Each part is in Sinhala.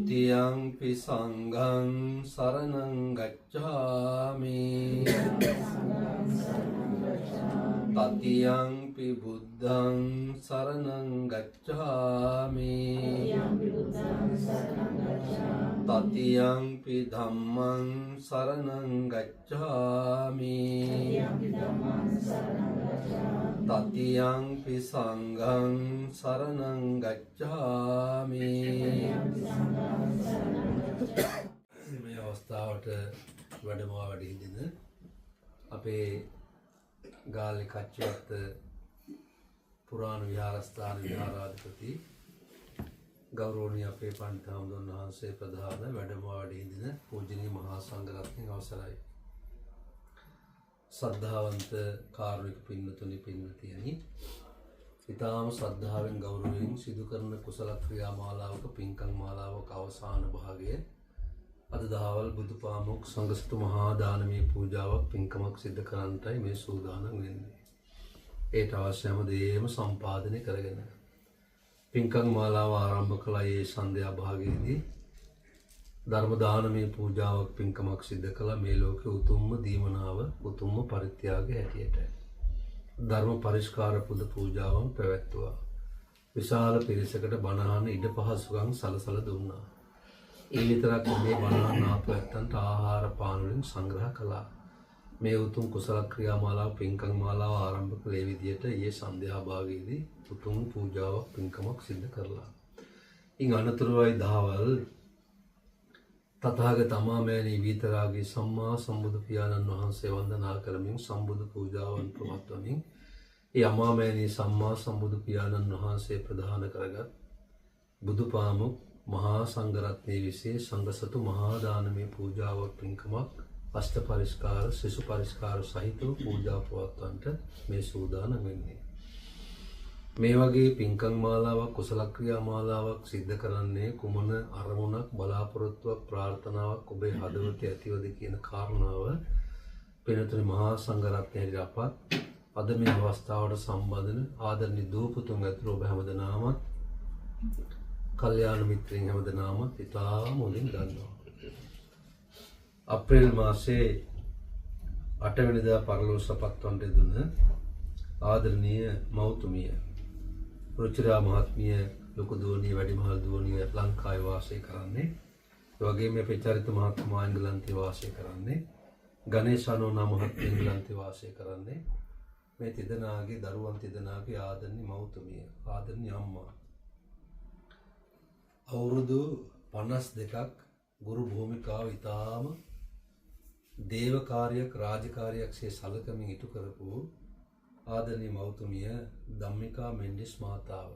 Tutiampi sanghang saranang gacchami. Tatiyampi buddhang saranang gacchami. Tatiyampi dhammang saranang gacchami. Tatiyampi sanghang saranang gacchami. මේ අවස්ථාවට වැඩමවා වැඩ හිඳින අපේ ගාල්ලේ කච්චවත්ත පුරාණ විහාරස්ථාන විහාරාධිපති ගෞරවනීය අපේ පඬිත හාමුදුරන් වහන්සේ ප්‍රධාන වැඩමවා වැඩ හිඳින පූජනීය මහා සංඝරත්නයේ අවසරයි. සද්ධාවන්ත කාරුණික පින්නතුනි පින්නතියනි, ඊටාම ශ්‍රද්ධාවෙන් ගෞරවයෙන් සිදු කරන කුසල ක්‍රියා මාලාවක පින්කම් මාලාවක අවසාන භාගයේ අද දහවල් බුදුපාමුක් සංඝසතු මහා දානමය පූජාවක් පින්කමක් සිදු කරන්නටයි මේ සූදානම් වෙන්නේ. ඒට අවශ්‍ය හැම දෙයක්ම සම්පාදනය කරගෙන පින්කම් මාලාව ආරම්භ කළා. මේ සන්ධ්‍යා භාගයේදී ධර්ම දානමය පූජාවක් පින්කමක් සිදු කළා. මේ ලෝකේ උතුම්ම දීමනාව උතුම්ම පරිත්‍යාගය හැටියට ධර්ම පරිස්කාර පුද පූජාවන් පැවැත්වුවා. විශාල පිරිසකට බණහන ඉඩ පහසුකම් සලසලා දුන්නා. ඒ විතරක් නෙමෙයි, බණහන ආපුවන්ට ආහාර පාන වලින් සංග්‍රහ කළා. මේ උතුම් කුසල ක්‍රියාමාලාව පින්කම් මාලාව ආරම්භ කළේ විදියට ඊයේ සන්ධ්‍යා භාගයේදී උතුම් පූජාවක් පින්කමක් සිදු කරලා. ඉන් අනතුරුවයි දහවල් තථාගත අමාමෑණී විතරාගේ සම්මා සම්බුදු පියාණන් වහන්සේ වන්දනා කරමින් සම්බුදු පූජාවන් ප්‍රවත්වමින් ඒ අමාමෑණී සම්මා සම්බුදු පියාණන් වහන්සේ ප්‍රදාන කරගත් බුදුපාමුක් මහා සංඝරත්නයේ විශේෂ සංඝසතු මහා දානමය පූජාවක් පින්කමක් අෂ්ට පරිස්කාර සිසු පරිස්කාර සහිතව පූජා පවත්වන්නට මේ සූදානම් වෙන්නේ. මේ වගේ පින්කම් මාලාවක් කුසල ක්‍රියා මාලාවක් සිද්ධ කරන්නේ කුමන අරමුණක් බලාපොරොත්තුවක් ප්‍රාර්ථනාවක් ඔබේ හදවතේ ඇතිවද කියන කාරණාව පින්තුනි මහා සංඝරත්නයේ අපත් අද මේ අවස්ථාවට සම්බන්ධන ආදරණීය දූපතුන් ඇතුළු ඔබ හැමදෙනාමත් කල්යාණ මිත්‍රයන් හැමදෙනාමත් ඉතාම හොඳින් දන්නවා. අප්‍රේල් මාසයේ 8 වෙනිදා පරලෝසපත් වන්ට දුන ආදරණීය මෞතුමිය රුචිරා මහත්මිය ලොකු දුවණිය වැඩිමහල් දුවණිය ලංකාවේ වාසය කරන්නේ. ඒ වගේම අපේ චරිත මහත්මයා එංගලන්තයේ වාසය කරන්නේ. ගණේශානෝ නම් මහත්මිය එංගලන්තයේ වාසය කරන්නේ. මේ තිදෙනාගේ දරුවන් තිදෙනාගේ ආදරණීය මෞතුමිය ආදරණීය අම්මා අවුරුදු 52ක් ගුරු භූමිකාව ඉතාම දේව කාර්යයක් රාජකාරියක් සේ සැලකමින් ඉටු කරපු ආදරණීය මෞතුමිය ධම්මිකා මෙන්ඩිස් මාතාව.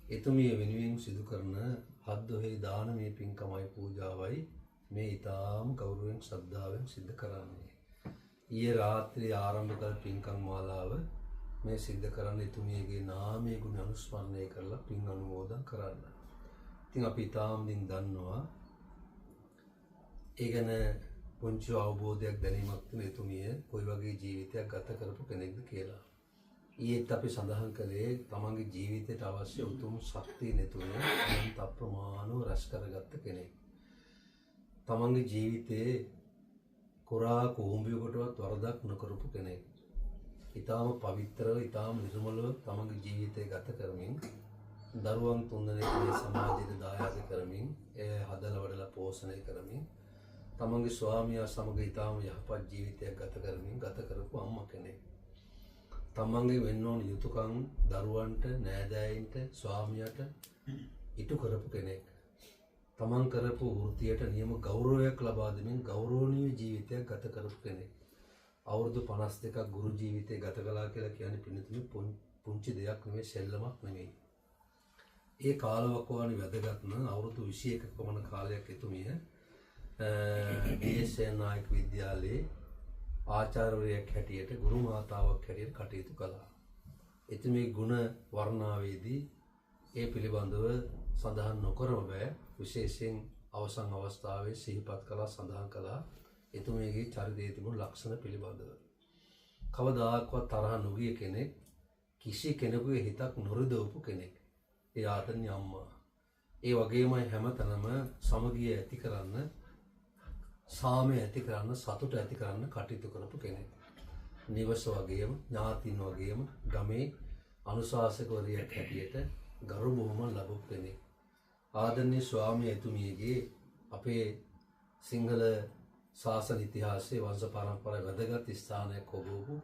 එතුමිය වෙනුවෙන් සිදු කරන හද්දොහේ දානමය පින්කමයි පූජාවයි මේ ඉතාම ගෞරවයෙන් ශ්‍රද්ධාවෙන් සිදු කරන්නේ. ඊයේ රාත්‍රියේ ආරම්භ කළ පින්කම් මාලාව මේ සිදු කරන එතුමියගේ නාමයේ ගුණ අනුස්මරණය කරලා පින් අනුමෝදන් කරන්න. ඉතින් අපි ඉතාම දින් දන්නවා ඒ ගැන පුංචි අවබෝධයක් දැනීමක් තියෙන එතුමිය කොයි වගේ ජීවිතයක් ගත කරපු කෙනෙක්ද කියලා. ඊයේත් අපි සඳහන් කළේ තමන්ගේ ජීවිතයට අවශ්‍ය උතුම් ශක්තිය නෙතුනේ අනන්ත අප්‍රමාණව රැස් කරගත්ත කෙනෙක්. තමන්ගේ ජීවිතයේ කුරා කුඹියකටවත් වරදක් නොකරපු කෙනෙක්. ඊටාම පවිත්‍රව ඊටාම නිර්මලව තමන්ගේ ජීවිතය ගත කරමින් දරුවන් තුන්දෙනෙක් මේ සමාජයට දායාද කරමින් ඒ හදලා වඩලා පෝෂණය කරමින් තමන්ගේ ස්වාමියා සමග ඊටාම යහපත් ජීවිතයක් ගත කරමින් ගත කරපු අම්මා කෙනෙක්. තමන්ගේ වෙන්න ඕන යුතුයකම් දරුවන්ට නෑදෑයින්ට ස්වාමියාට ඉටු කරපු කෙනෙක්. තමන් කරපු වෘත්තියට නියම ගෞරවයක් ලබා දෙමින් ගෞරවනීය ජීවිතයක් ගත කරපු කෙනෙක්. අවුරුදු 52ක් ගුරු ජීවිතය ගත කළා කියලා කියන්නේ පිළිතුරු පුංචි දෙයක් නෙමෙයි, සෙල්ලමක් නෙමෙයි. ඒ කාලවකවානි වැදගත්ම අවුරුදු 21ක පමණ කාලයක් එතුමිය ඩී.එස්.එන් නායක විද්‍යාලයේ ආචාර්යවරියක් හැටියට ගුරු මාතාවක් හැටියට කටයුතු කළා. එතුමිය ගුණ වර්ණාවේදී ඒ පිළිබඳව සඳහන් නොකරම බෑ. විශේෂයෙන් අවසන් අවස්ථාවේ සිහිපත් කළා සඳහන් කළා එතුමියගේ චරිතයේ තිබුණු ලක්ෂණ පිළිබඳව. කවදාකවත් තරහ නොගිය කෙනෙක්, කිසි කෙනෙකුගේ හිතක් නොරිදවපු කෙනෙක්. ඒ ආදරණීය අම්මා. ඒ වගේමයි හැමතැනම සමගිය ඇති කරන්න, සාමය ඇති කරන්න, සතුට ඇති කරන්න කටයුතු කරපු කෙනෙක්. නිවස වගේම, ඥාතින් වගේම ගමේ අනුශාසකවරියක් හැටියට ගරු බුහුමන් ලැබපු කෙනෙක්. ආදරණීය ස්වාමී එතුමියගේ අපේ සිංහල ශාසන ඉතිහාසයේ වංශ පරම්පරාවේ වැදගත් ස්ථානයක් හොබවපු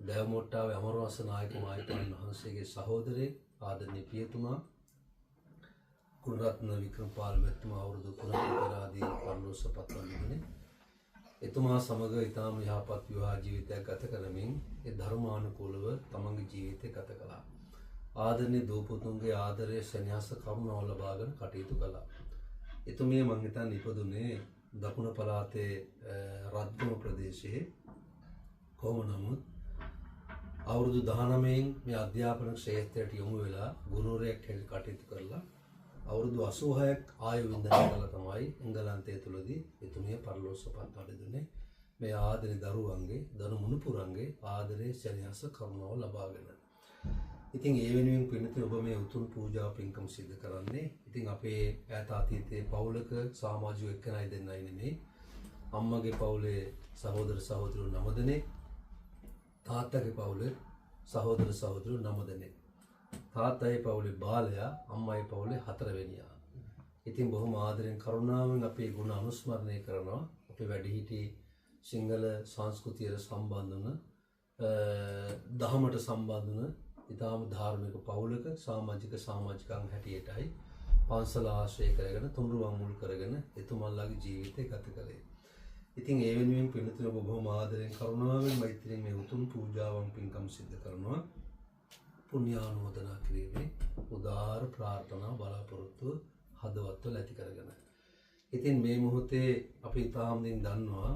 දැවමොට්ටාවේ අමරවංශ නායක මාහිමියන් වහන්සේගේ සහෝදරයෙක් ආදරණීය පියතුමා කුණරත්න වික්‍රමපාල මැතිතුමා අවුරුදු 3ක පෙර ආදී පරලෝසපත් වන්නේ. එතුමා සමග ඊටාම යහපත් විවාහ ජීවිතයක් ගත කරමින් ඒ ධර්මානුකූලව තමන්ගේ ජීවිතය ගත කළා. ආදරණීය දූපුතුන්ගේ ආදරය, සෙනෙහස, කරුණාව ලබාගෙන කටයුතු කළා. එතුමිය මං හිතන්නේ ඉපදුනේ දකුණු පළාතේ රත්ගම ප්‍රදේශයේ. කොහොම නමුත් අවුරුදු 19න් මේ අධ්‍යාපන ක්ෂේත්‍රයට යොමු වෙලා ගුරුවරයෙක් හැටියට කටයුතු කරලා අවුරුදු 86ක් ආයු වින්දනය කළා තමයි එංගලන්තයේ තුලදී එතුමිය පරලෝසපත් වඩින්නේ. මේ ආදරේ දරුවන්ගේ, දරු මුණුපුරන්ගේ ආදරේ, සෙනෙහස, කරුණාව ලබාගෙන. ඉතින් ඒ වෙනුවෙන් පින්නතුනි ඔබ මේ උතුම් පූජා පින්කම් සිදු කරන්නේ. ඉතින් අපේ ඈත අතීතයේ පවුලක සමාජික එක්කනයි දෙන්නයි නෙමෙයි. අම්මගේ පවුලේ සහෝදර සහෝදරයෝ 9 දෙනෙක්, තාත්තගේ පවුලේ සහෝදර සහෝදරයෝ 9 දෙනෙක්. තාත්තගේ පවුලේ බාලයා, අම්මගේ පවුලේ 4 වෙනියා. ඉතින් බොහොම ආදරෙන් කරුණාවෙන් අපේ ගුණ අනුස්මරණය කරනවා. අපේ වැඩිහිටි සිංහල සංස්කෘතියට සම්බන්ධ වන, දහමට සම්බන්ධ වන ඉතාම ධාර්මික පවුලක සමාජිකයන් හැටියටයි පන්සල ආශ්‍රය කරගෙන, තුනුරුවන් මුල් කරගෙන එතුමන්ලාගේ ජීවිතය ගත කළේ. ඉතින් ඒ වෙනුවෙන් පින්නතුනි ඔබ බොහොම ආදරෙන් කරුණාවෙන් මෛත්‍රියෙන් මේ උතුම් පූජාවන් පින්කම් සිදු කරනවා. පුණ්‍යානුමෝදනා කිරීමේ උදාාර ප්‍රාර්ථනා බලාපොරොත්තු හදවත්වල ඇති කරගෙන. ඉතින් මේ මොහොතේ අපි තාම දන්නවා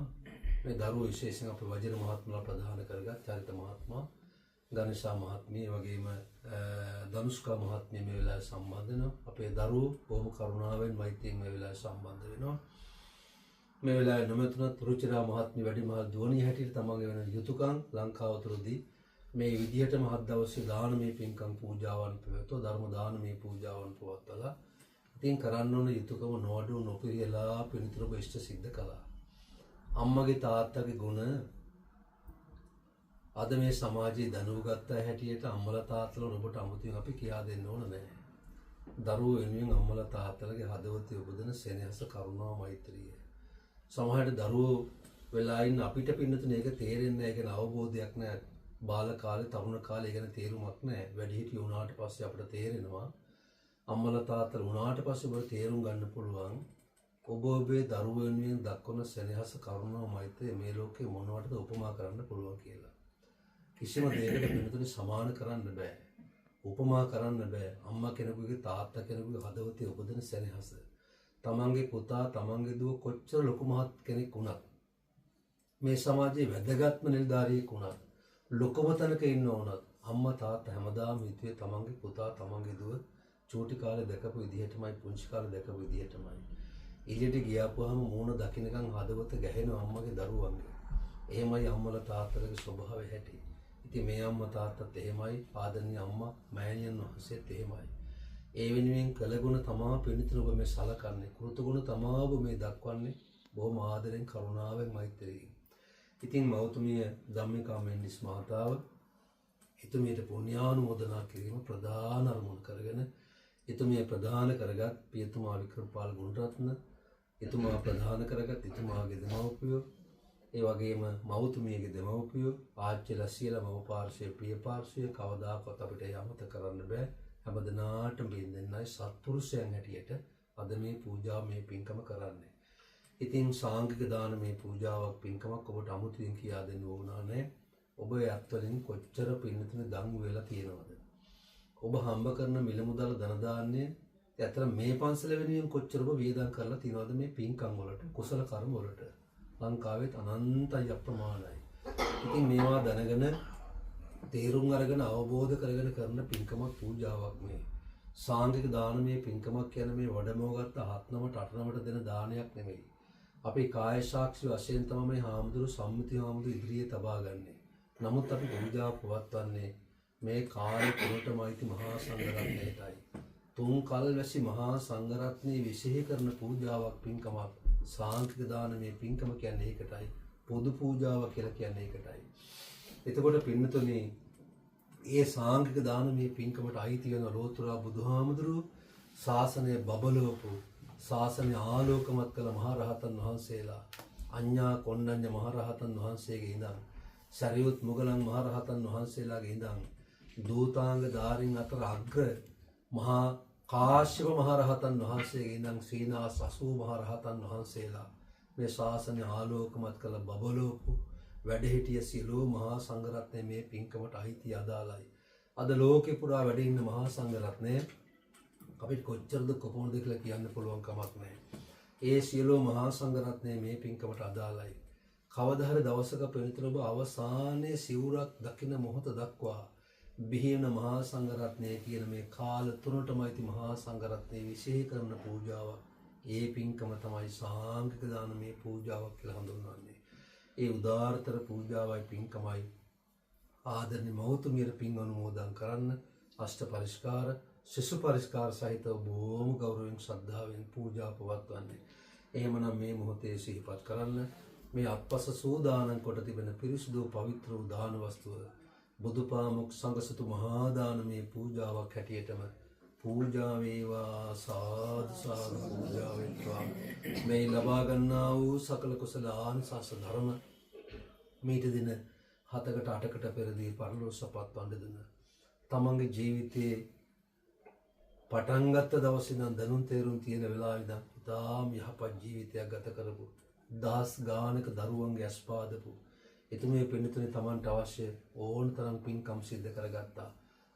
මේ දරුවෝ විශේෂයෙන් අපේ වජිර මහත්මලා ප්‍රධාන කරගත් චරිත මහත්මයා, ගණේශා මහත්මිය, වගේම ධනුෂ්කා මහත්මිය මේ වෙලාවේ සම්බන්ධ වෙනවා. අපේ දරුවෝ බොහොම කරුණාවෙන් මෛත්‍රියෙන් මේ වෙලාවේ සම්බන්ධ වෙනවා. මේ වෙලාවේ නොමැතුණත් රුචිරා මහත්මිය වැඩිමහල් දුවණිය හැටියට තමන්ගේ වෙන යුතුයකම් ලංකාව තුළදී මේ විදිහට මහත් දවසේ දානමය පින්කම් පූජාවන් පැවැත්වුවා, ධර්ම දානමය පූජාවන් පවත්වලා. ඉතින් කරන්න ඕන යුතුයකම නොඅඩු නොපිරියලා පිළිතුරු ඉෂ්ට සිද්ධ කළා. අම්මගේ තාත්තගේ ගුණ අද මේ සමාජයේ දැනුගත්ත හැටියට අම්මලා තාත්තලා ඔබට අමුතුවෙන් අපි කියා දෙන්න ඕන නැහැ. දරුවෝ වෙනුවෙන් අම්මලා තාත්තලාගේ හදවතේ උපදින සෙනෙහස, කරුණාව, මෛත්‍රිය. සමහරවිට දරුවෝ වෙලා ඉන්න අපිට පින්නතුනේ ඒක තේරෙන්නේ නැහැ, ඒක අවබෝධයක් නැහැ. බාල කාලේ, තරුණ කාලේ ගැන තේරුමක් නැහැ. වැඩිහිටිය වුණාට පස්සේ අපිට තේරෙනවා. අම්මලා තාත්තලා වුණාට පස්සේ ඔබ තේරුම් ගන්න පුළුවන් ඔබ ඔබේ දරුවෝ වෙනුවෙන් දක්වන සෙනෙහස, කරුණාව, මෛත්‍රිය මේ ලෝකේ මොනවටද උපමා කරන්න පුළුවන් කියලා. කිසිම දෙයකට පින්නතුනේ සමාන කරන්න බෑ. උපමා කරන්න බෑ. අම්මා කෙනෙකුගේ, තාත්තා කෙනෙකුගේ හදවතේ උපදින සෙනෙහස. තමන්ගේ පුතා, තමන්ගේ දුව කොච්චර ලොකු මහත් කෙනෙක් වුණත්, මේ සමාජයේ වැදගත්ම නිලධාරියෙක් වුණත්, ලොකම තැනක ඉන්න වුණත්, අම්මා තාත්තා හැමදාම හිතුවේ තමන්ගේ පුතා, තමන්ගේ දුව චූටි කාලේ දැකපු විදිහටමයි, පුංචි කාලේ දැකපු විදිහටමයි. එළියට ගියාපුවාම මූණ දකින්නකම් හදවත ගැහෙනවා අම්මගේ දරුවන්ගේ. එහෙමයි අම්මලා තාත්තලාගේ ස්වභාවය හැටි. ඉතින් මේ අම්මා තාත්තත් එහෙමයි, ආදරණීය අම්මා මෑණියන් වහන්සේත් එහෙමයි. ඒ වෙනුවෙන් කළගුණ තමා පිළිතුරු ඔබ මේ සලකන්නේ, කෘතගුණ තමා ඔබ මේ දක්වන්නේ බොහොම ආදරෙන්, කරුණාවෙන්, මෛත්‍රියෙන්. ඉතින් මෞතුමිය ධම්මිකා මෙන්ඩිස් මහතාව එතුමියට පුණ්‍යානුමෝදනා කිරීම ප්‍රධාන අරමුණු කරගෙන, එතුමිය ප්‍රධාන කරගත් පියතුමා වික්‍රමපාල ගුණරත්න, එතුමා ප්‍රධාන කරගත් එතුමාගේ දෙමව්පියෝ, ඒ වගේම මෞතුමියගේ දෙමව්පියෝ, ආච්චිලා සියලා මව පාර්ශ්වයේ, ප්‍රිය පාර්ශ්වයේ කවදාකවත් අපිට යමත කරන්න බෑ. හැමදෙනාටම බින්දෙන්නයි සත්පුරුෂයන් හැටියට අද මේ පූජා, මේ පින්කම කරන්නේ. ඉතින් සාංගික දාන මේ පූජාවක්, පින්කමක් ඔබට අමුතුවෙන් කියා දෙන්න ඕනා නැහැ. ඔබ යත්වලින් කොච්චර පින්නතුනේ දන් වෙලා තියෙනවද? ඔබ හම්බ කරන මිල මුදල්, ධන දාන්නේ ඇතර මේ පන්සල වෙනුවෙන් කොච්චර ඔබ වේදම් කරලා තියෙනවද මේ පින්කම් වලට, කුසල කර්ම වලට? ලංකාවෙත් අනන්තයි, අප්‍රමාණයි. ඉතින් මේවා දැනගෙන, තේරුම් අරගෙන, අවබෝධ කරගෙන කරන පින්කමක්, පූජාවක් මේ. සාංගික දානමය පින්කමක් කියන මේ වඩමවගත්ත 7 නමට 8 නමට දෙන දානයක් නෙමෙයි. අපි කාය සාක්ෂි වශයෙන් තමයි මේ හාමුදුරු සම්මුති හාමුදුරු ඉදිරියේ තබා ගන්නේ. නමුත් අපි පූජා පවත්වන්නේ මේ කාය කුණටමයිති මහා සංඝරත්නයටයි. තුන් කල්වැසි මහා සංඝරත්නයේ විශේෂ කරන පූජාවක් පින්කමක් සාංකික දානමේ පින්කම කියන්නේ ඒකටයි. පොදු පූජාව කියලා කියන්නේ ඒකටයි. එතකොට පින්නතුනි ඒ සාංකික දානමේ පින්කමට අයිති වෙන ලෝතර බුදුහාමුදුරුවෝ ශාසනය බබලවපු ශාසනය ආලෝකමත් කළ මහරහතන් වහන්සේලා අඤ්ඤා කොණ්ඩඤ්ඤ මහරහතන් වහන්සේගේ ඉඳන් සරියුත් මුගලන් මහරහතන් වහන්සේලාගේ ඉඳන් දූතාංග ධාරින් අතර අග්‍ර මහා කාශ්‍යප මහරහතන් වහන්සේගේ ඉඳන් සීනාස් 80 මහරහතන් වහන්සේලා මේ ශාසනය ආලෝකමත් කළ බබලවපු වැඩහිටිය සියලු මහා සංඝරත්නය මේ පින්කමට අයිති අදාළයි. අද ලෝකේ පුරා වැඩ ඉන්න මහා සංඝරත්නය අපිට කොච්චරද කොපමණද කියලා කියන්න පුළුවන් කමක් නැහැ. ඒ සියලු මහා සංඝරත්නය මේ පින්කමට අදාළයි. කවදා හරි දවසක පිළිතුරු ඔබ අවසානයේ සිවුරක් දකින මොහොත දක්වා බිහිවන මහා සංඝරත්නය කියන මේ කාල තුනටමයි ති මහා සංඝරත්නයේ විශේෂ කරන පූජාවක්. ඒ පින්කම තමයි සාංඝික දානමේ පූජාවක් කියලා හඳුන්වන්නේ. ඒ උදාාරතර පූජාවයි පින්කමයි ආදරණීය මෞතුමියට පින් අනුමෝදන් කරන්න අෂ්ට පරිස්කාර ශිෂ්‍ය පරිස්කාර සහිතව බොහොම ගෞරවයෙන් ශ්‍රද්ධාවෙන් පූජා පවත්වන්නේ. එහෙමනම් මේ මොහොතේ සිහිපත් කරන්න මේ අත්පස සූදානම් කොට තිබෙන පිරිසිදු පවිත්‍ර වූ දාන වස්තුව බුදුපාමුක් සංඝසතු මහා දානමේ පූජාවක් හැටියටම පූජා වේවා සාදු සාදු පූජා වේවා. මේ ලබා ගන්නා වූ සකල කුසල ආනිසංස ධර්ම මීට දින 7කට 8කට පෙරදී පරලෝසපත් වන්ද දෙන තමන්ගේ ජීවිතයේ පටන් ගත්ත දවසේ ඉඳන් දැනුම් තේරුම් තියෙන වෙලාවෙ ඉඳන් ඉතාම යහපත් ජීවිතයක් ගත කරපු දහස් ගානක දරුවන්ගේ අස්පාදපු එතුමිය පින්නතුනේ තමන්ට අවශ්‍ය ඕන තරම් පින්කම් සිද්ධ කරගත්තා.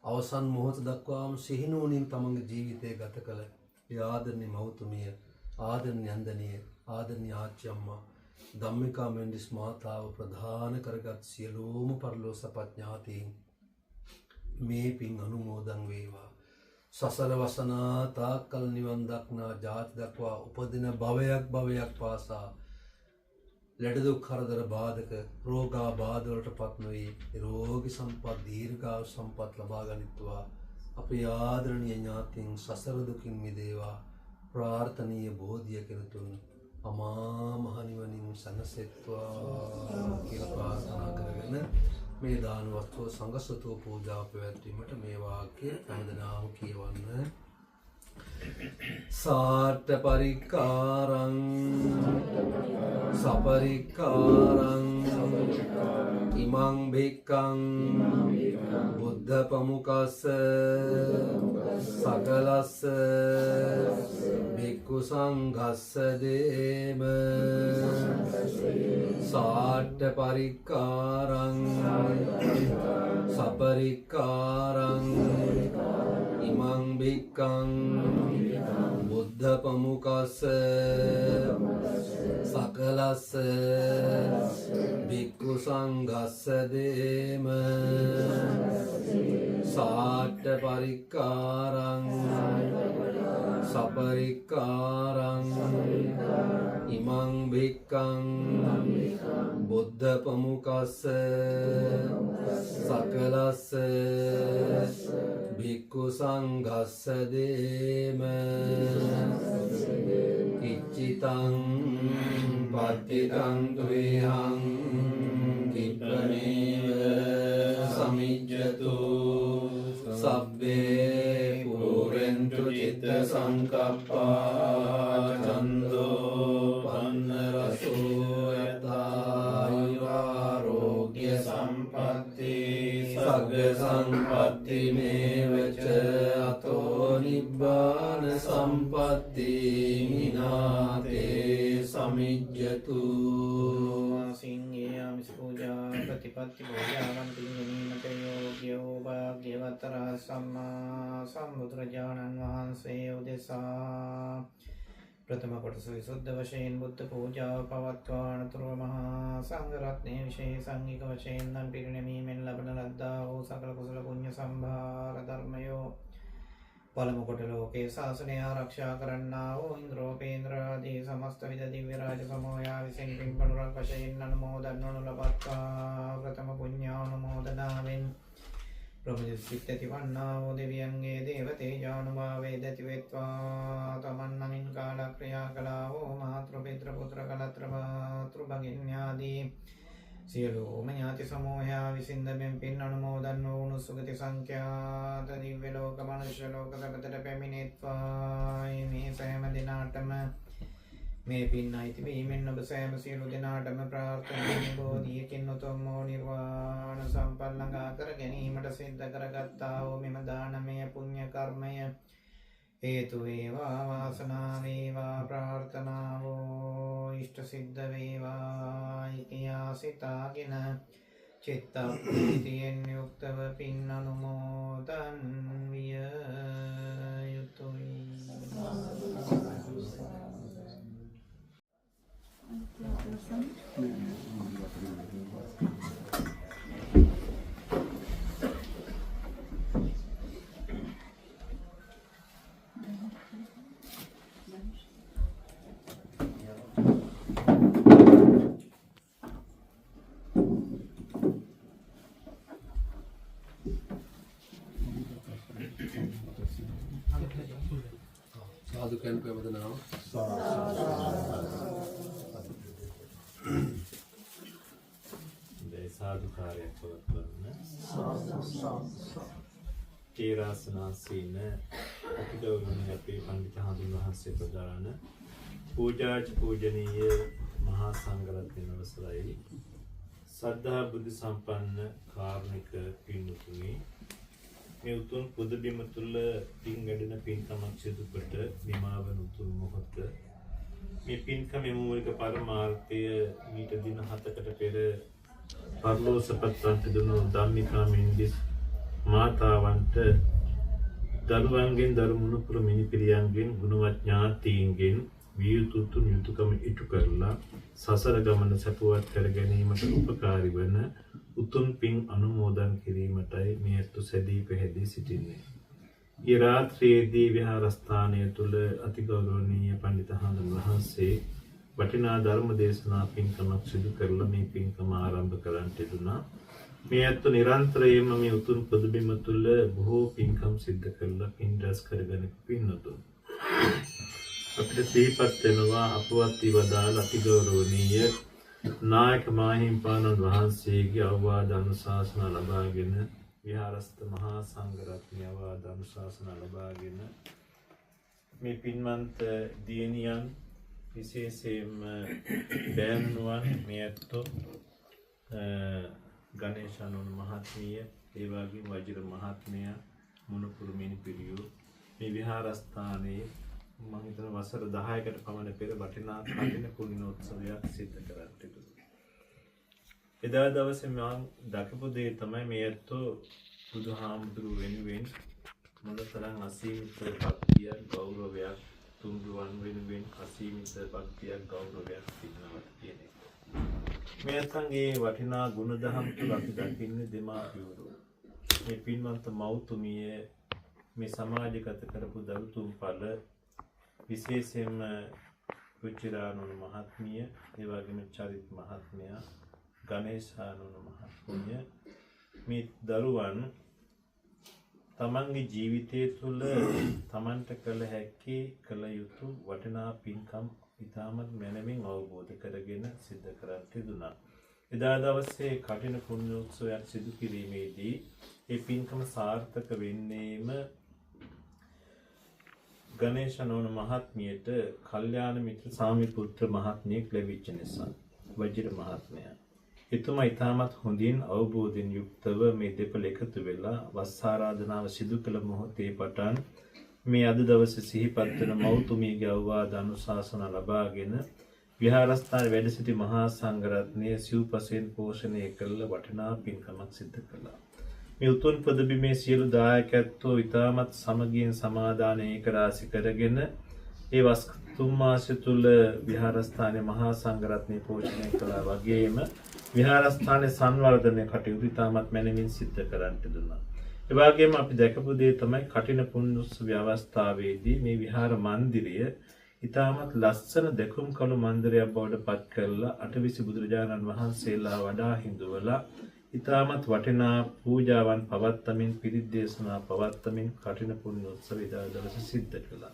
අවසන් මොහොත දක්වාම සිහිනුවණින් තමන්ගේ ජීවිතය ගත කළ ඒ ආදරණීය මෞතුමිය ආදරණීය නන්දනිය ආදරණීය ආච්චි අම්මා ධම්මිකා මෙන්ඩිස් මාතාව ප්‍රධාන කරගත් සියලුම පරලෝසපත් ඥාතීන් මේ පින් අනුමෝදන් වේවා. සසර වසනා තාක්කල් නිවන් දක්නා ජාති දක්වා උපදින භවයක් පාසා ලෙඩ දුක් කරදර බාධක රෝගා බාධ වලට පත් නොවි රෝගී සම්පත් දීර්ඝායු සම්පත් ලබා ගනිත්වා. අපේ ආදරණීය ඥාතීන් සසර දුකින් මිදේවා. ප්‍රාර්ථනීය බෝධිය කෙරෙතුන් අමා මහ නිවනින් සැනසෙත්වා කියලා ප්‍රාර්ථනා කරගෙන මේ දාන වස්තුව සංඝසතු පූජා පැවැත්වීමට මේ වාක්‍ය හැමදෙනාම කියවන්න. සාට පරික්කාරං සපරික්කාරං ඉමං භික්ඛං බුද්ධ පමුකස්ස සකලස්ස භික්ඛු සංඝස්ස දේම සාට පරික්කාරං සපරික්කාරං ඉමං භික්ඛං බුද්ධ පමුකස්ස සකලස්ස භික්ඛු සංඝස්ස දේම සාට පරික්කාරං සපරික්කාරං ඉමං භික්ඛං බුද්ධ පමුකස්ස සකලස්ස භික්ඛු සංඝස්ස දේම ඉච්ඡිතං පත්තිතං ත්වේහං කිප්පනේව සමිජ්ජතු සබ්බේ පුරෙන්තු චිත්ත සංකප්පා චන්දෝ පන්න රසෝ යතායුරෝග්‍ය සම්පatti සග්ග සම්පatti මේවච අතෝ නිබ්බාන සම්පatti මිනාතේ සමිජ්ජතු. සිංහේ පූජා ප්‍රතිපත්ති පූජාවන් පිළිගැනීමට යෝග්‍යෝ භාග්‍යවතර සම්මා සම්බුදුරජාණන් වහන්සේ උදෙසා ප්‍රථම කොටස විසුද්ධ වශයෙන් බුද්ධ පූජාව පවත්වානතුරුව මහා සංඝරත්නයේ විශේෂාංගික වශයෙන් නම් පිරිනැමීමෙන් ලබන ලද්දා වූ සකල කුසල පුණ්‍ය සම්භාර ධර්මයෝ පළමු කොට ලෝකේ ශාසනය ආරක්ෂා කරන්නා වූ ඉන්ද්‍රෝපේන්ද්‍ර ආදී සමස්ත විද දිව්‍ය රාජ සමූහයා විසින් පින්පණුරක් වශයෙන් අනුමෝදන් වනු ලබත්වා. ප්‍රථම පුණ්‍යානුමෝදනාවෙන් ප්‍රමුදිසිතති වන්නාවෝ දෙවියන්ගේ දේවතේජානුභාවේදති වෙත්වා තමන් නමින් කාලක්‍රියා කලාවෝ මාතෘ පිතෘ පුත්‍ර කලත්‍ර මාතෘ භගින්යාදී සියලුම ඥාති සමූහයා විසින් දෙමින් පින් අනුමෝදන් වුණු සුගති සංඛ්‍යාත දිව්‍ය ලෝක මනුෂ්‍ය ලෝක සපතට පැමිණෙත්වා මේ සෑම දිනාටම මේ පින් අයිති වීමෙන් ඔබ සෑම සියලු දෙනාටම ප්‍රාර්ථනා බෝධියකින් උතුම් වූ නිර්වාණ සම්පත් ළඟා කර ගැනීමට සිද්ධ කරගත්තා වූ මෙම දානමය පුණ්‍ය කර්මය හේතු වේවා වාසනාව වේවා ප්‍රාර්ථනාව ඉෂ්ට සිද්ධ වේවා කියා සිතාගෙන චිත්ත ප්‍රීතියෙන් යුක්තව පින් අනුමෝදන් විය යුතුයි. साधुकन पे बदनाम සාදුකාරයක් පවත්වන්න කේරාසනාසීන අතිගෞරවනීය අපේ පඬිතු හඳුන් වහන්සේ ප්‍රදාන පූජාච පූජනීය මහා සංඝරත්නය අවසරයි සද්ධා බුද්ධ සම්පන්න කාරුණික පින්තුනි මේ උතුම් පුද බිම තුල පින් වැඩෙන පින්කමක් සිදු කොට නිමාවන උතුම් මොහොත මේ පින්කම මූලික පරමාර්ථය ඊට දින 7කට පෙර පරලෝසපත්වන්ට දුන්නු ධම්මිකා මින්දිස් මාතාවන්ට දරුවන්ගෙන් දරුමුණුපුර මිනිපිරියන්ගෙන් ගුණවත් ඥාතීන්ගෙන් වියුතුතුන් යුතුයකම ඉටු කරලා සසර ගමන සපුවත් කර ගැනීමට උපකාරී වන උතුම් පින් අනුමෝදන් කිරීමටයි මේ අතු සැදී පැහැදී සිටින්නේ. ඊ රාත්‍රියේදී විහාරස්ථානය තුල අතිගෞරවනීය පඬිතු හඳුන් වහන්සේ වටිනා ධර්ම දේශනා පින්කමක් සිදු කරලා මේ පින්කම ආරම්භ කරන්නට යෙදුණා. මේ අතු නිරන්තරයෙන්ම මේ උතුම් පොදුබිම තුල බොහෝ පින්කම් සිදු කරලා පින් රැස් කරගෙන පින්නතුන්. අපිට සිහිපත් වෙනවා අපවත් වදාළ අතිගෞරවනීය නායක මාහිම්පාණන් වහන්සේගේ අවවාද අනුශාසන ලබාගෙන විහාරස්ථ මහා සංඝරත්නය අවවාද අනුශාසන ලබාගෙන මේ පින්වන්ත දියණියන් විශේෂයෙන්ම බෑණනුවන් මේ ඇත්තෝ ගණේශානුන් මහත්මිය ඒ වගේම වජිර මහත්මයා මොනුපුරු මිනිපිරියෝ මේ විහාරස්ථානයේ මම හිතන වසර 10කට පමණ පෙර වටිනා කටින පුණ්‍යෝත්සවයක් සිදු කරන්නට තිබුණා. එදා දවසේ මම දකපු දේ තමයි මේ ඇත්තෝ බුදුහාමුදුරු වෙනුවෙන් මොනතරම් අසීමිත භක්තියක් ගෞරවයක් තුන්රුවන් වෙනුවෙන් අසීමිත භක්තියක් ගෞරවයක් තිබෙනවා කියන එක. මේ අත්ංගේ වටිනා ගුණධම් තුළ අපි දකින්නේ දෙමාපියෝ. මේ පින්වන්ත මව්තුමිය මේ සමාජගත කරපු දරුතුන් ඵල විශේෂයෙන්ම රුචිරානුන් මහත්මිය, ඒ වගේම චරිත් මහත්මයා, ගණේශානුන් මහත්මිය මේ දරුවන් තමන්ගේ ජීවිතය තුළ තමන්ට කළ හැකි කළ යුතු වටිනා පින්කම් ඉතාමත් මැනවින් අවබෝධ කරගෙන සිද්ධ කරන්නට යෙදුණා. එදා දවසේ කඨින පුණ්‍යෝත්සවයක් සිදු කිරීමේදී ඒ පින්කම සාර්ථක වෙන්නේම ගණේශානුන් මහත්මියට කල්යාණ මිත්‍ර සාමිපුත්‍ර මහත්මියක් ලැබිච්ච නිසා වජිර මහත්මයා එතුමා ඉතාමත් හොඳින් අවබෝධයෙන් යුක්තව මේ දෙපළ එකතු වෙලා වස් ආරාධනාව සිදු කළ මොහොතේ පටන් මේ අද දවසේ සිහිපත් වෙන මෞතුමියගේ අවවාද අනුශාසන ලබාගෙන විහාරස්ථානයේ වැඩ සිටි මහා සංඝරත්නය සිව්පසෙන් පෝෂණය කළ වටිනා පින්කමක් සිදු කළා. මේ උතුම් පොදුබිමේ සියලු දායකයන්තෝ ඉතාමත් සමගියෙන් සමාදාන ඒකරාශි කරගෙන ඒ වස් 3 මාස තුල විහාරස්ථානයේ මහා සංඝරත්නය පෝෂණය කළා වගේම විහාරස්ථානයේ සංවර්ධනය කටයුතු ඉතාමත් මැනවින් සිද්ධ කරන්නට දුන්නා. ඒ වගේම අපි දැකපු දේ තමයි කඨින පුණ්‍යෝත්සව අවස්ථාවේදී මේ විහාර මන්දිරය ඉතාමත් ලස්සන දෙකුම් කළු මන්දිරයක් බවට පත් කරලා අටවිසි බුදුරජාණන් වහන්සේලා වඩා හිඳුවලා ඉතාමත් වටිනා පූජාවන් පවත්තමින් පිරිත් දේශනා පවත්තමින් කටින පුණ්‍ය උත්සව එදා දවසේ සිද්ධ කළා.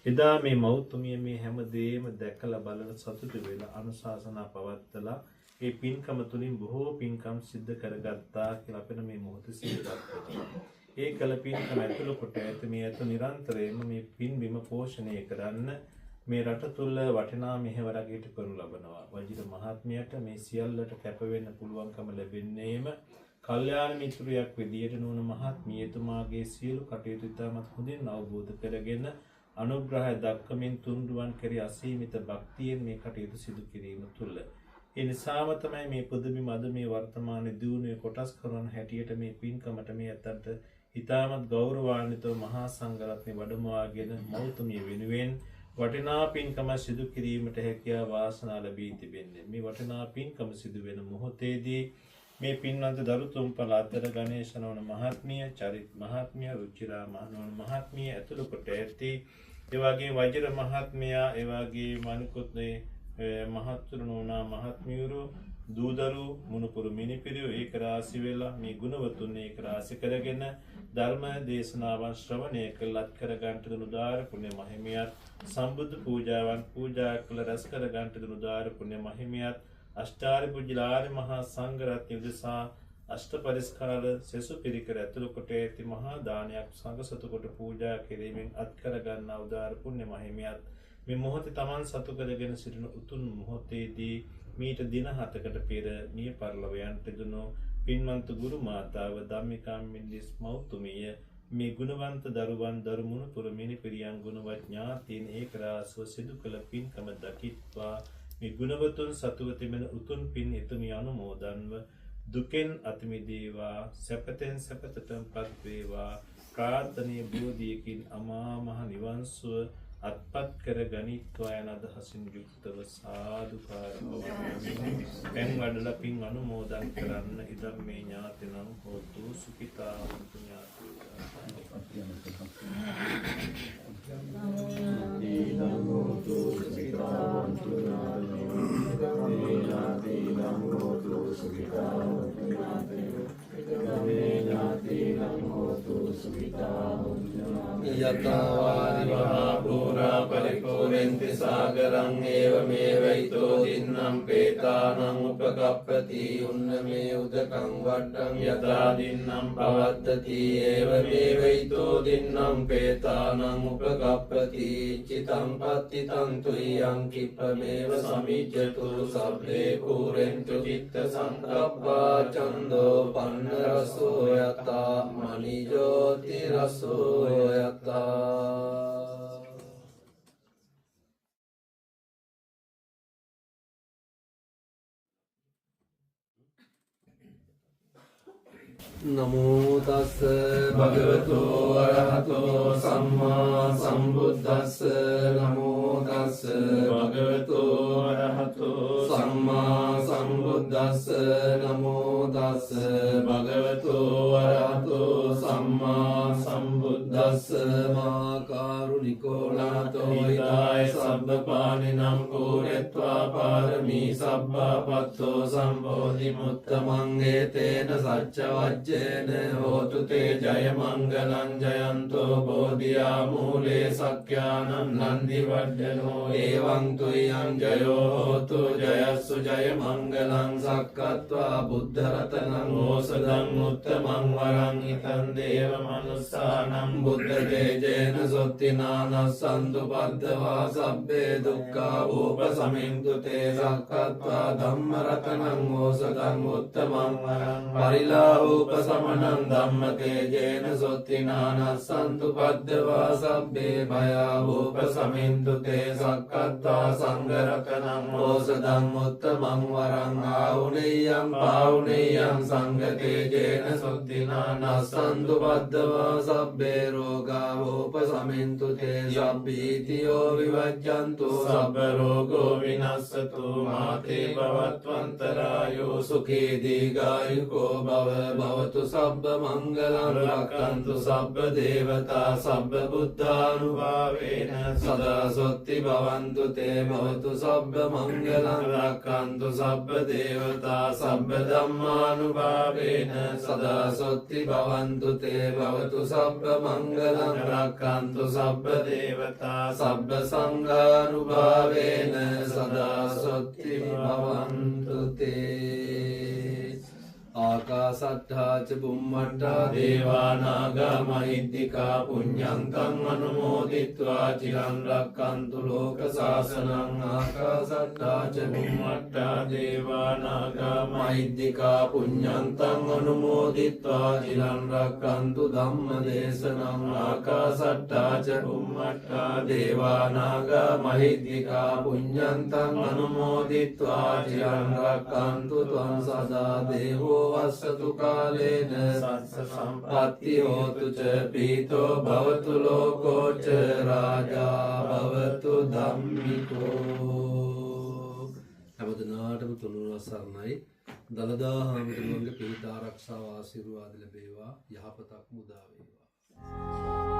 එදා මේ මෞතුමිය මේ හැමදේම දැකලා බලන සතුටු වෙලා අනුශාසනා පවත්තලා ඒ පින්කම තුලින් බොහෝ පින්කම් සිද්ධ කරගත්තා කියලා අපිට මේ මොහොතේ සිද්ධ කරගන්නවා. ඒ කල පින්කම ඇතුළු කොට ඇත මේ ඇත නිරන්තරයෙන්ම මේ පින්බිම පෝෂණය කරන්න මේ රට තුල වටිනා මෙහෙවරක් ඊට කරනු ලබනවා. වජිර මහත්මයාට මේ සියල්ලට කැප වෙන්න පුළුවන්කම ලැබෙන්නේම කල්යාණ මිත්‍රයෙක් විදියට නුවණ මහත්මිය එතුමාගේ සියලු කටයුතු ඉතාමත් හොඳින් අවබෝධ කරගෙන අනුග්‍රහය දක්වමින් තුන්රුවන් කෙරෙහි අසීමිත භක්තියෙන් මේ කටයුතු සිදු කිරීම තුළ ඒ නිසාම තමයි මේ පුදුමි මද මේ වර්තමානයේ දියුණුවේ කොටස් කරන හැටියට මේ පින්කමට මේ අතට ඉතාමත් ගෞරවාන්විතව මහා සංඝරත්නය වඩමවාගෙන මෞතුමිය වෙනුවෙන් වටිනා පින්කම සිදු කිරීමට හැකියාව වාසනාව ලැබී තිබෙන්නේ. මේ වටිනා පින්කම සිදු වෙන මොහොතේදී මේ පින්වන්ත දරුතුම්පල අතර ගණේශ නෝන මහත්මිය, චරිත් මහත්මිය, රුචිරා නෝන මහත්මිය ඇතුළු කොට ඇති ඒ වගේම වජිර මහත්මයා, ඒ වගේම අනිකුත් මහත්තුරු නෝනා මහත්මියරු දූදරු මුණුපුරු මිනිපිරියෝ ඒක රාශි වෙලා මේ ගුණවතුන් ඒක රාශි කරගෙන ධර්ම දේශනාවන් ශ්‍රවණය කළත් කර ගන්නට දුන උදාර පුණ්‍ය මහිමියත් සම්බුද්ධ පූජාවන් පූජා කළ රැස් කර ගන්නට දුන උදාර පුණ්‍ය මහිමියත් අෂ්ටාරි පුජ්‍යලාරි මහා සංඝ රත්නය උදෙසා අෂ්ට පරිස්කාර සෙසු පිරිකර ඇතුළු කොට ඇති මහා දානයක් සංඝ සතු කොට පූජා කිරීමෙන් අත් කර ගන්නා උදාර පුණ්‍ය මහිමියත් මේ මොහොතේ Taman සතු කරගෙන සිටින උතුම් මොහොතේදී මීට දින 7කට පෙර මිය පරලොව යන්ට දුණු පින්වන්ත ගුරු මාතාව ධම්මිකාමින්දිස් මෞතුමිය මේ ගුණවන්ත දරුවන් දරුමුණු පුරමිනි පිරියන් ගුණවත් ඥාතීන් ඒකරාසව සිදු කළ පින්කම දකිත්වා මේ ගුණවතුන් සතුව තිබෙන උතුම් පින් එතුමිය අනුමෝදන්ව දුකෙන් අත මිදේවා සැපතෙන් සැපතටපත් වේවා ප්‍රාර්ථනීය බෝධියකින් අමා මහ නිවන් සුව අත්පත් කර ගනිත්වා යන අදහසින් යුක්තව සාදුකාර පෙන් වඩලා පින් අනුමෝදන් කරන්න ඉදම් මේ ඥාතිනම් හෝතු සුඛිතා වന്തു යතාවාරි මහා පුරා පරිපූර්ණන්ති සාගරං ඒවමේවයිතෝ දින්නම් පේතානං උපකප්පති උන්නමේ උදකං වඩ්ඩං යතා දින්නම් පවත්තති ඒවමේවයිතෝ දින්නම් පේතානං උපකප්පති චිතං පත්තිතං තුයං කිප්පමේව සමිජ්ජතු සබ්බේ පුරෙන්තු චිත්ත සංකප්පා චන්දෝ පන්න රසෝ යතා මනි ජෝති රසෝ යතා නමෝ තස් භගවතු අරහතෝ සම්මා සම්බුද්දස්ස නමෝ තස් භගවතු අරහතෝ සම්මා සම්බුද්දස්ස නමෝ තස් භගවතු අරහතෝ සම්මා සම්බුද්දස්ස මා කාරුණිකෝ නාතෝ හිතාය සබ්බපානිනම් පූරෙත්වා පාරමී සබ්බාපත්තෝ සම්බෝධි මුත්තමං ඒතේන සච්ච වජ්ජේන හෝතු තේ ජය මංගලං ජයන්තෝ බෝධියා මූලේ සක්ඛ්‍යානං නන්දි වඩ්ඩනෝ එවං තුයං ජයෝ හෝතු ජයස්සු ජය මංගලං සක්කත්වා බුද්ධ රතනං ඕසදං උත්තමං වරං හිතං දේව මනුස්සානම් බුද්ධ තේජේන සොත්තිනානස්සන්තු පද්දවා සබ්බේ දුක්ඛා උපසමින්තු තේ සක්කත්වා ධම්ම රතනං ඕසදං උත්තමං වරං පරිලාහෝපසමනං ධම්ම තේජේන සොත්තිනානස්සන්තු පද්දවා සබ්බේ භයාවෝපසමින්තු තේ සක්කත්වා සංඝ රතනං ඕසදං උත්තමං වරං ආහුනේයං පාහුනේයං සංඝ තේජේන සොත්තිනානස්සන්තු පද්දවා සබ්බේ රෝගාවෝපසමින්තු තේ සබ්බීතියෝ විවජ්ජන්තු සබ්බ රෝගෝ විනස්සතු මාතේ භවත්වන්තරායෝ සුඛී දීඝායුකෝ භව භවතු සබ්බ මංගලං රක්ඛන්තු සබ්බ දේවතා සබ්බ බුද්ධානුභාවේන සදා සොත්ති භවන්තු තේ භවතු සබ්බ මංගලං රක්ඛන්තු සබ්බ දේවතා සබ්බ ධම්මානුභාවේන සදා සොත්ති භවන්තු තේ භවතු සබ්බ මංගලං රක්ඛන්තු සබ්බ දේවතා සබ්බ සංඝානුභාවේන සදා සොත්ති භවන්තු තේ ආකාසට්ඨා ච බුම්මට්ඨා දේවානාගා මහිද්దికා පුඤ්ඤන්තං අනුමෝදිත්වා චිරං රක්ඛන්තු ලෝක සාසනං ආකාසට්ඨා ච බුම්මට්ඨා දේවානාගා මහිද්దికා පුඤ්ඤන්තං අනුමෝදිත්වා චිරං රක්ඛන්තු ධම්ම දේශනං ආකාසට්ඨා ච බුම්මට්ඨා දේවානාගා මහිද්దికා පුඤ්ඤන්තං අනුමෝදිත්වා චිරං රක්ඛන්තු ත්වං සදා දේවෝ වස්සතු කාලේන සස්ස සම්පත්ති හෝතු ච පීතෝ භවතු ලෝකෝ ච රාජා භවතු ධම්මිකෝ. හැමදෙනාටම තුනුරුවන් සරණයි. දලදා හාමුදුරුවන්ගේ පිහිට ආරක්ෂාව ආශිර්වාද ලැබේවා. යහපතක් මුදා වේවා.